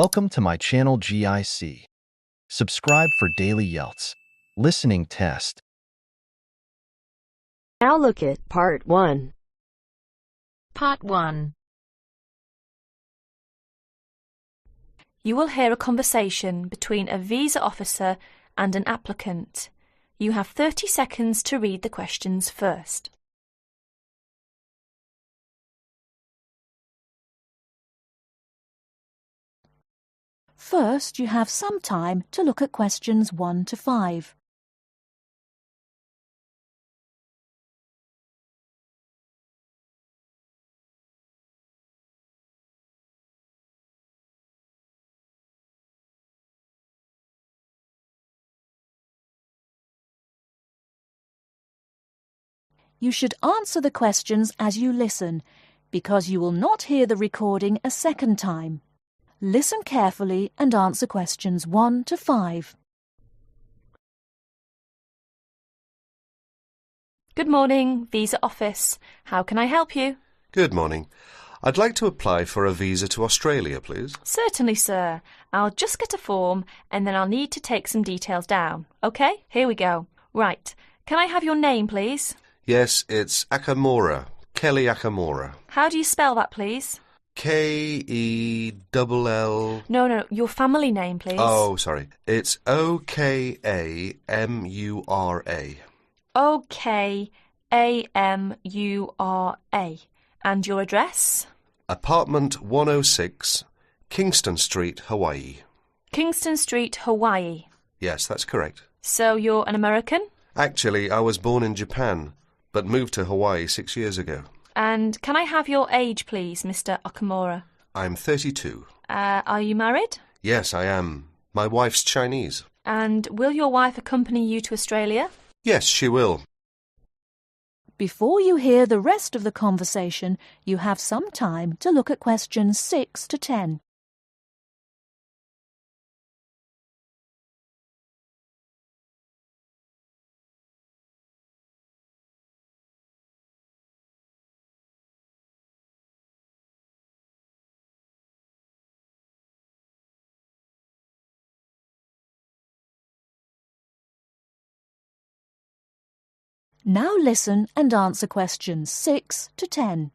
Welcome to my channel GIC. Subscribe for daily IELTS listening test. Now look at Part 1. Part 1. You will hear a conversation between a visa officer and an applicant. You have 30 seconds to read the questions first. First, you have some time to look at questions 1 to 5. You should answer the questions as you listen, because you will not hear the recording a second time. Listen carefully and answer questions 1 to 5. Good morning, Visa Office. How can I help you? Good morning. I'd like to apply for a visa to Australia, please. Certainly, sir. I'll just get a form and then I'll need to take some details down. OK, here we go. Right. Can I have your name, please? Yes, it's Akamora. Kelly Akamora. How do you spell that, please? K-E-double-L... No, your family name, please. Oh, sorry. It's O-K-A-M-U-R-A. O-K-A-M-U-R-A. And your address? Apartment 106, Kingston Street, Hawaii. Kingston Street, Hawaii. Yes, that's correct. So you're an American? Actually, I was born in Japan, but moved to Hawaii 6 years ago. And can I have your age, please, Mr. Okamura? I'm 32. Are you married? Yes, I am. My wife's Chinese. And will your wife accompany you to Australia? Yes, she will. Before you hear the rest of the conversation, you have some time to look at questions 6 to 10. Now listen and answer questions 6 to 10.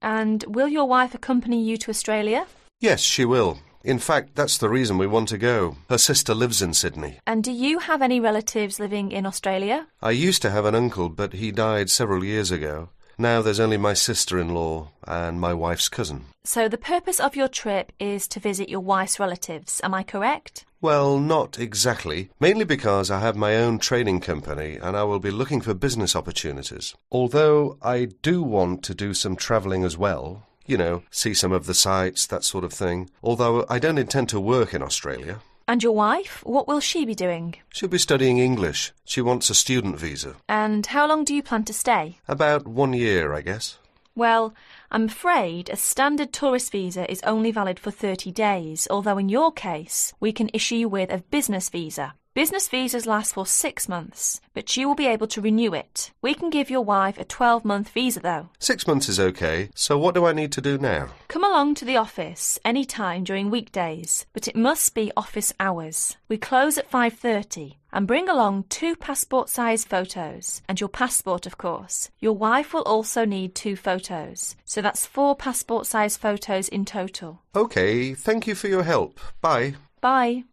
And will your wife accompany you to Australia? Yes, she will. In fact, that's the reason we want to go. Her sister lives in Sydney. And do you have any relatives living in Australia? I used to have an uncle, but he died several years ago. Now there's only my sister-in-law and my wife's cousin. So the purpose of your trip is to visit your wife's relatives, am I correct? Well, not exactly. Mainly because I have my own training company and I will be looking for business opportunities. Although I do want to do some travelling as well. You know, see some of the sights, that sort of thing. Although I don't intend to work in Australia. And your wife? What will she be doing? She'll be studying English. She wants a student visa. And how long do you plan to stay? About 1 year, I guess. Well, I'm afraid a standard tourist visa is only valid for 30 days, although in your case, we can issue you with a business visa. Business visas last for 6 months, but you will be able to renew it. We can give your wife a 12-month visa, though. 6 months is okay, so what do I need to do now? Come along to the office any time during weekdays, but it must be office hours. We close at 5:30. And bring along 2 passport-sized photos, and your passport, of course. Your wife will also need 2 photos, so that's 4 passport-sized photos in total. Okay, thank you for your help. Bye. Bye.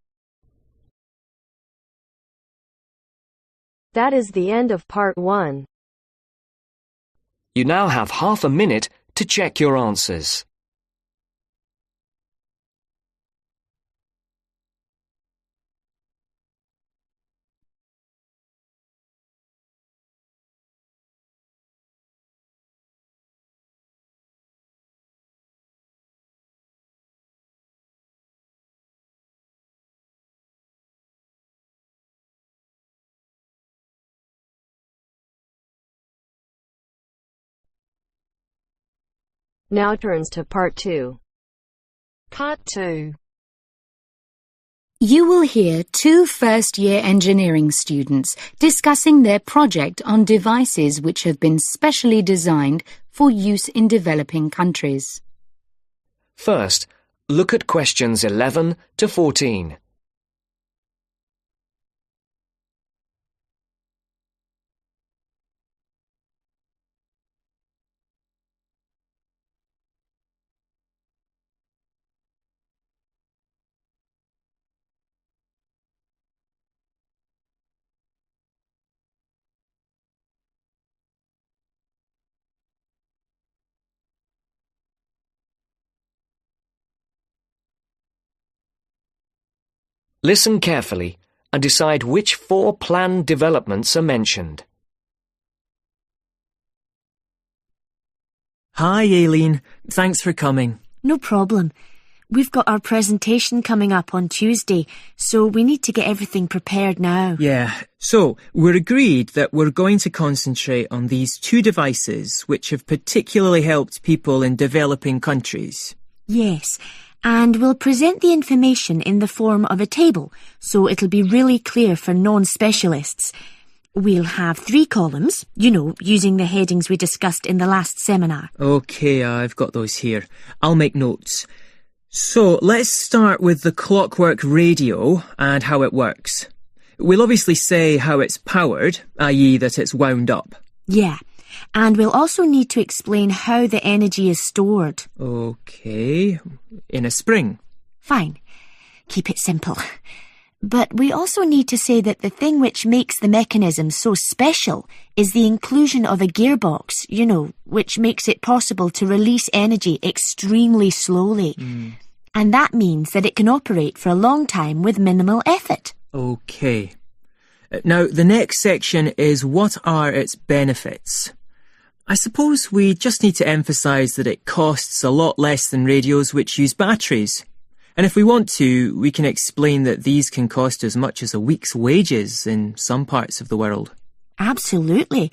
That is the end of Part 1. You now have half a minute to check your answers. Now turns to Part 2. Part 2. You will hear 2 first-year engineering students discussing their project on devices which have been specially designed for use in developing countries. First, look at questions 11 to 14. Listen carefully and decide which 4 planned developments are mentioned. Hi, Aileen. Thanks for coming. No problem. We've got our presentation coming up on Tuesday, so we need to get everything prepared now. Yeah, so we're agreed that we're going to concentrate on these 2 devices which have particularly helped people in developing countries. Yes, and we'll present the information in the form of a table, so it'll be really clear for non-specialists. We'll have 3 columns, using the headings we discussed in the last seminar. OK, I've got those here. I'll make notes. So let's start with the clockwork radio and how it works. We'll obviously say how it's powered, i.e. that it's wound up. Yeah, and we'll also need to explain how the energy is stored. OK, in a spring. Fine, keep it simple. But we also need to say that the thing which makes the mechanism so special is the inclusion of a gearbox, which makes it possible to release energy extremely slowly. And that means that it can operate for a long time with minimal effort. OK. Now, the next section is what are its benefits? I suppose we just need to emphasise that it costs a lot less than radios which use batteries. And if we want to, we can explain that these can cost as much as a week's wages in some parts of the world. Absolutely.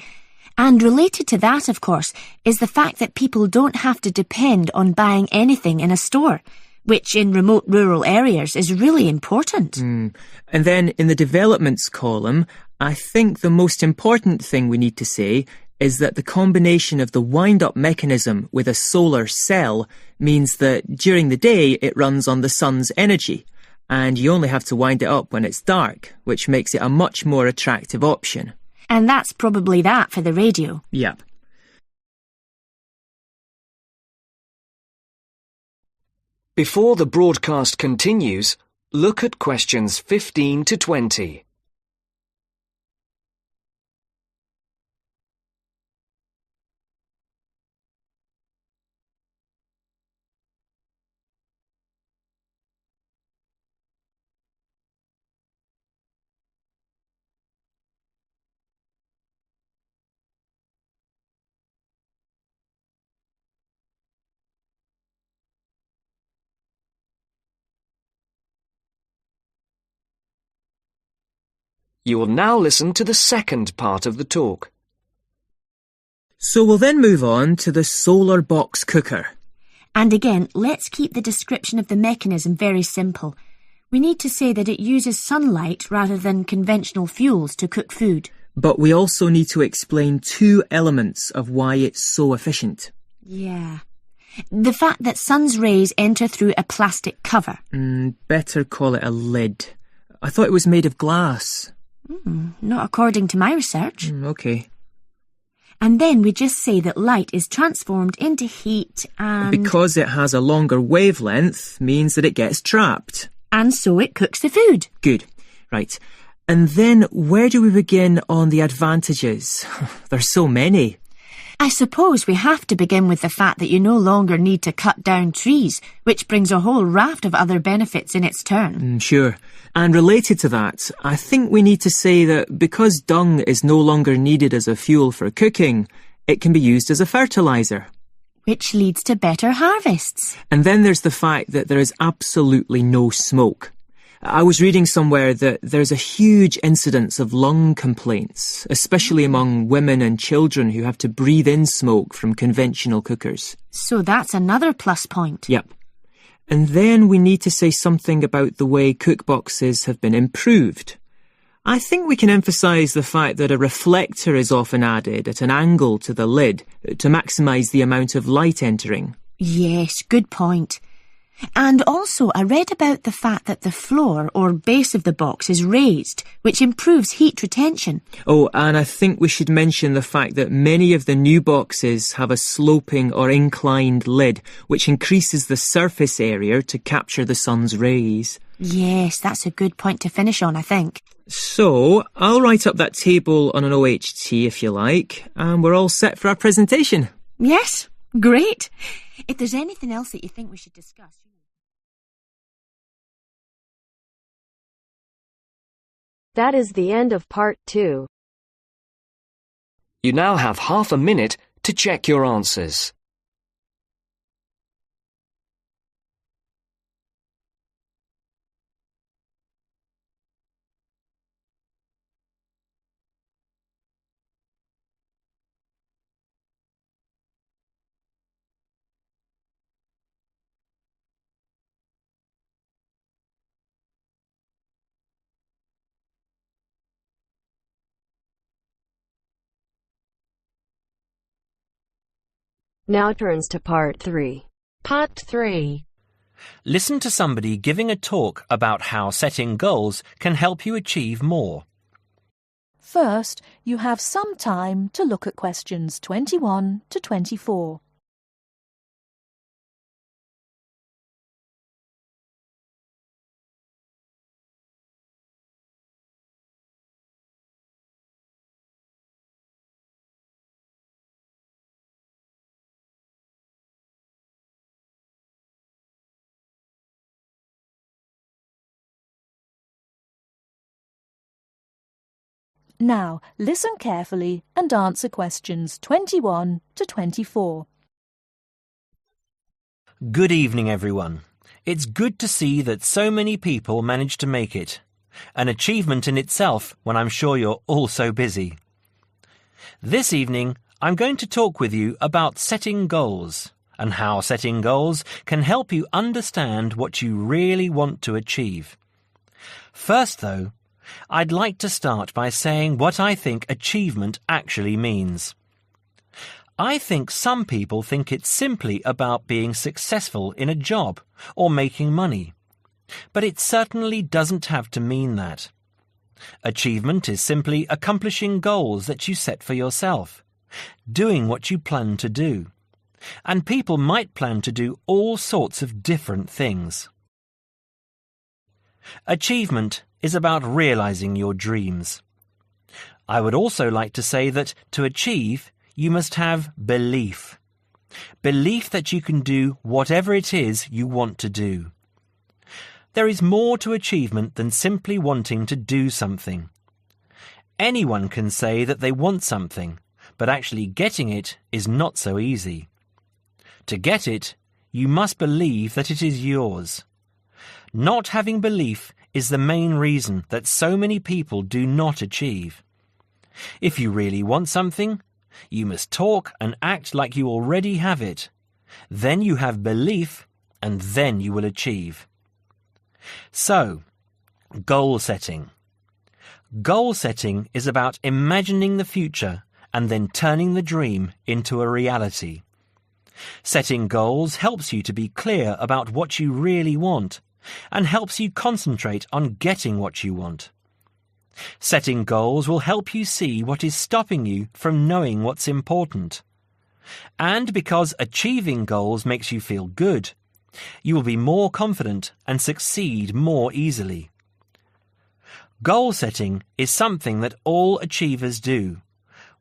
And related to that, of course, is the fact that people don't have to depend on buying anything in a store, which in remote rural areas is really important. And then in the developments column, I think the most important thing we need to say is that the combination of the wind-up mechanism with a solar cell means that during the day it runs on the sun's energy, and you only have to wind it up when it's dark, which makes it a much more attractive option. And that's probably that for the radio. Yep. Before the broadcast continues, look at questions 15 to 20. You will now listen to the second part of the talk. So we'll then move on to the solar box cooker. And again, let's keep the description of the mechanism very simple. We need to say that it uses sunlight rather than conventional fuels to cook food. But we also need to explain 2 elements of why it's so efficient. Yeah. The fact that sun's rays enter through a plastic cover. Better call it a lid. I thought it was made of glass. Not according to my research. OK. And then we just say that light is transformed into heat and... Because it has a longer wavelength means that it gets trapped. And so it cooks the food. Good. Right. And then where do we begin on the advantages? There's so many. I suppose we have to begin with the fact that you no longer need to cut down trees, which brings a whole raft of other benefits in its turn. Sure. And related to that, I think we need to say that because dung is no longer needed as a fuel for cooking, it can be used as a fertiliser. Which leads to better harvests. And then there's the fact that there is absolutely no smoke. I was reading somewhere that there's a huge incidence of lung complaints, especially among women and children who have to breathe in smoke from conventional cookers. So that's another plus point. Yep. And then we need to say something about the way cookboxes have been improved. I think we can emphasise the fact that a reflector is often added at an angle to the lid to maximise the amount of light entering. Yes, good point. And also, I read about the fact that the floor or base of the box is raised, which improves heat retention. Oh, and I think we should mention the fact that many of the new boxes have a sloping or inclined lid, which increases the surface area to capture the sun's rays. Yes, that's a good point to finish on, I think. So, I'll write up that table on an OHT if you like, and we're all set for our presentation. Yes, great. If there's anything else that you think we should discuss... That is the end of part 2. You now have half a minute to check your answers. Now turns to part 3. Part 3. Listen to somebody giving a talk about how setting goals can help you achieve more. First, you have some time to look at questions 21 to 24. Now, listen carefully and answer questions 21 to 24. Good evening, everyone. It's good to see that so many people managed to make it. An achievement in itself when I'm sure you're all so busy. This evening, I'm going to talk with you about setting goals and how setting goals can help you understand what you really want to achieve. First, though, I'd like to start by saying what I think achievement actually means. I think some people think it's simply about being successful in a job or making money, but it certainly doesn't have to mean that. Achievement is simply accomplishing goals that you set for yourself, doing what you plan to do, and people might plan to do all sorts of different things. Achievement is about realizing your dreams. I would also like to say that to achieve, you must have belief. Belief that you can do whatever it is you want to do. There is more to achievement than simply wanting to do something. Anyone can say that they want something, but actually getting it is not so easy. To get it, you must believe that it is yours. Not having belief is the main reason that so many people do not achieve. If you really want something, you must talk and act like you already have it. Then you have belief, and then you will achieve. So, goal setting. Goal setting is about imagining the future and then turning the dream into a reality. Setting goals helps you to be clear about what you really want and helps you concentrate on getting what you want. Setting goals will help you see what is stopping you from knowing what's important. And because achieving goals makes you feel good, you will be more confident and succeed more easily. Goal setting is something that all achievers do,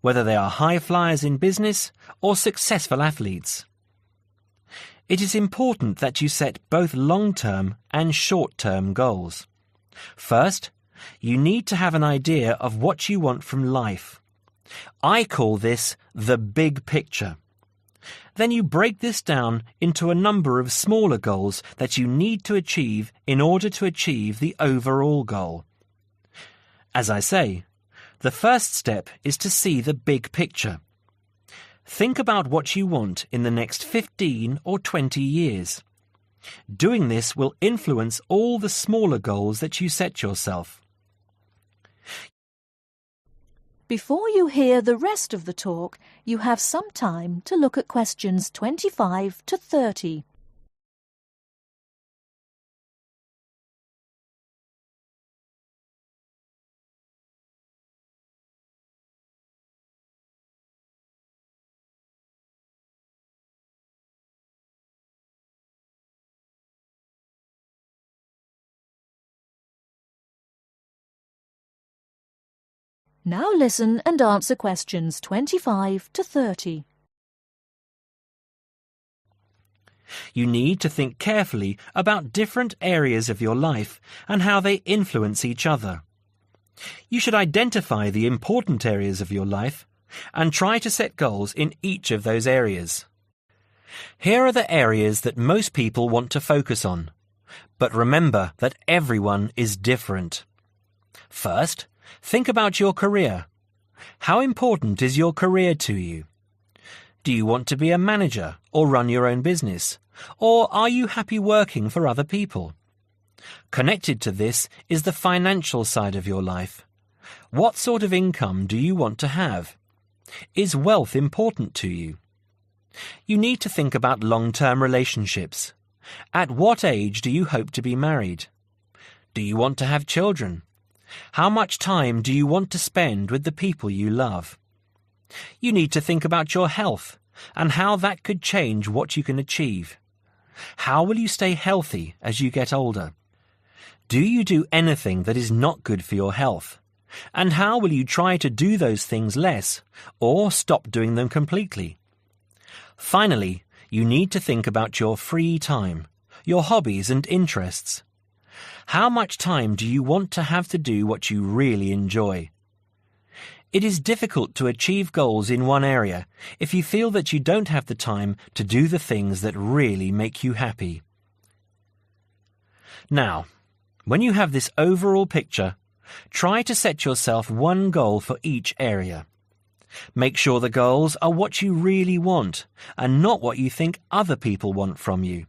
whether they are high flyers in business or successful athletes. It is important that you set both long-term and short-term goals. First, you need to have an idea of what you want from life. I call this the big picture. Then you break this down into a number of smaller goals that you need to achieve in order to achieve the overall goal. As I say, the first step is to see the big picture. Think about what you want in the next 15 or 20 years. Doing this will influence all the smaller goals that you set yourself. Before you hear the rest of the talk, you have some time to look at questions 25 to 30. Now listen and answer questions 25 to 30. You need to think carefully about different areas of your life and how they influence each other. You should identify the important areas of your life and try to set goals in each of those areas. Here are the areas that most people want to focus on, but remember that everyone is different. First, think about your career. How important is your career to you? Do you want to be a manager or run your own business? Or are you happy working for other people? Connected to this is the financial side of your life. What sort of income do you want to have? Is wealth important to you? You need to think about long-term relationships. At what age do you hope to be married? Do you want to have children? How much time do you want to spend with the people you love? You need to think about your health and how that could change what you can achieve. How will you stay healthy as you get older? Do you do anything that is not good for your health? And how will you try to do those things less or stop doing them completely? Finally, you need to think about your free time, your hobbies and interests. How much time do you want to have to do what you really enjoy? It is difficult to achieve goals in one area if you feel that you don't have the time to do the things that really make you happy. Now, when you have this overall picture, try to set yourself one goal for each area. Make sure the goals are what you really want and not what you think other people want from you.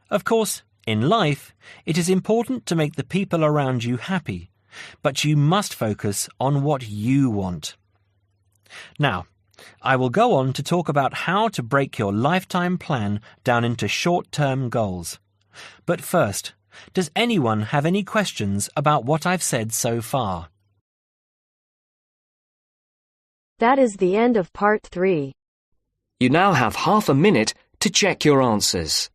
Of course, in life, it is important to make the people around you happy, but you must focus on what you want. Now, I will go on to talk about how to break your lifetime plan down into short-term goals. But first, does anyone have any questions about what I've said so far? That is the end of part 3. You now have half a minute to check your answers.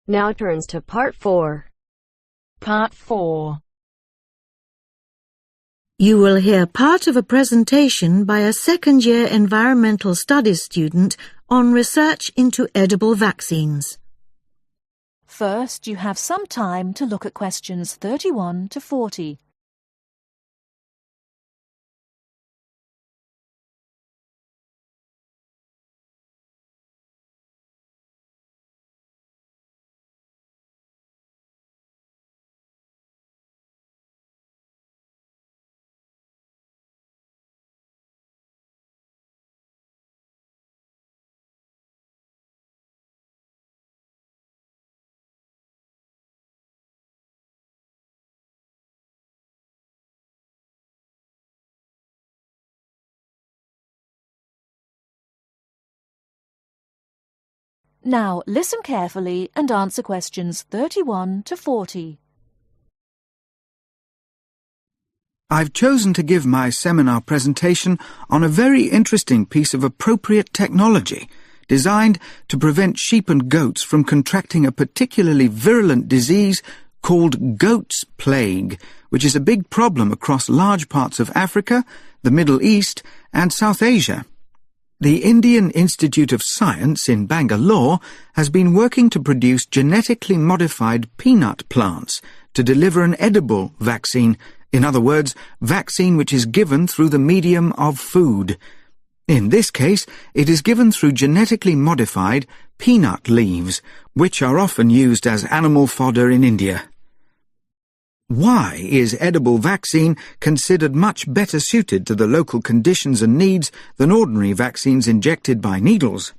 Now turns to part 4. Part 4. You will hear part of a presentation by a second-year environmental studies student on research into edible vaccines. First, you have some time to look at questions 31 to 40. Now listen carefully and answer questions 31 to 40. I've chosen to give my seminar presentation on a very interesting piece of appropriate technology designed to prevent sheep and goats from contracting a particularly virulent disease called goat's plague, which is a big problem across large parts of Africa, the Middle East and South Asia. The Indian Institute of Science in Bangalore has been working to produce genetically modified peanut plants to deliver an edible vaccine, in other words, vaccine which is given through the medium of food. In this case, it is given through genetically modified peanut leaves, which are often used as animal fodder in India. Why is edible vaccine considered much better suited to the local conditions and needs than ordinary vaccines injected by needles?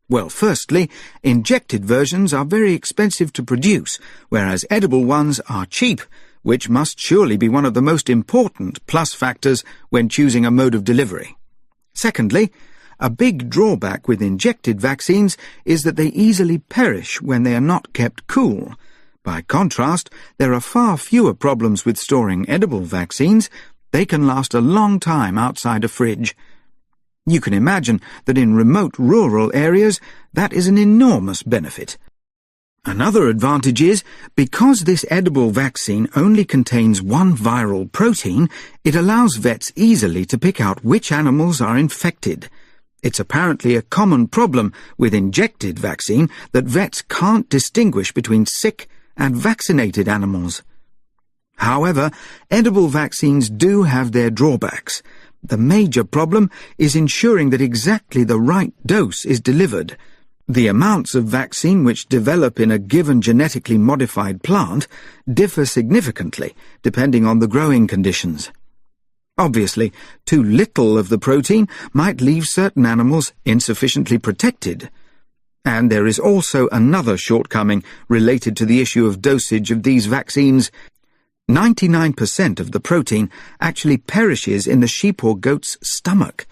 Well, firstly, injected versions are very expensive to produce, whereas edible ones are cheap, which must surely be one of the most important plus factors when choosing a mode of delivery. Secondly, a big drawback with injected vaccines is that they easily perish when they are not kept cool. By contrast, there are far fewer problems with storing edible vaccines. They can last a long time outside a fridge. You can imagine that in remote rural areas, that is an enormous benefit. Another advantage is, because this edible vaccine only contains one viral protein, it allows vets easily to pick out which animals are infected. It's apparently a common problem with injected vaccine that vets can't distinguish between sick and vaccinated animals. However, edible vaccines do have their drawbacks. The major problem is ensuring that exactly the right dose is delivered. The amounts of vaccine which develop in a given genetically modified plant differ significantly depending on the growing conditions. Obviously, too little of the protein might leave certain animals insufficiently protected. And there is also another shortcoming related to the issue of dosage of these vaccines. 99% of the protein actually perishes in the sheep or goat's stomach.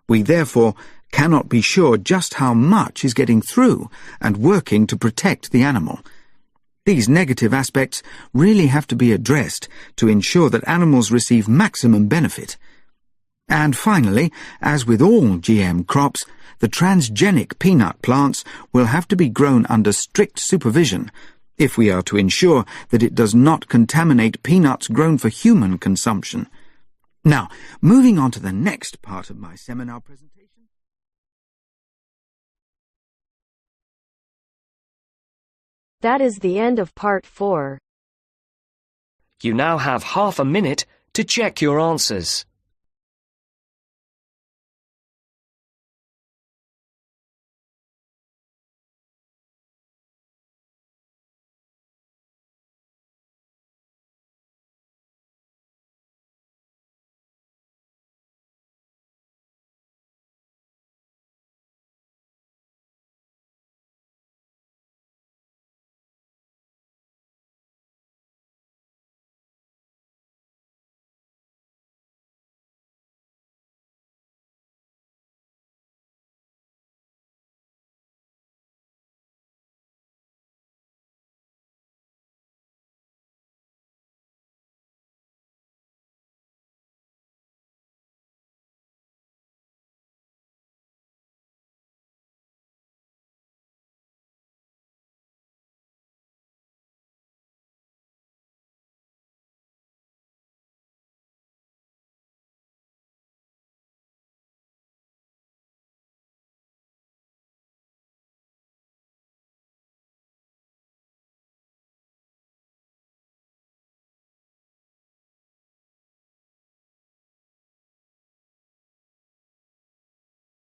We therefore cannot be sure just how much is getting through and working to protect the animal. These negative aspects really have to be addressed to ensure that animals receive maximum benefit. And finally, as with all GM crops, the transgenic peanut plants will have to be grown under strict supervision if we are to ensure that it does not contaminate peanuts grown for human consumption. Now, moving on to the next part of my seminar presentation. That is the end of part 4. You now have half a minute to check your answers.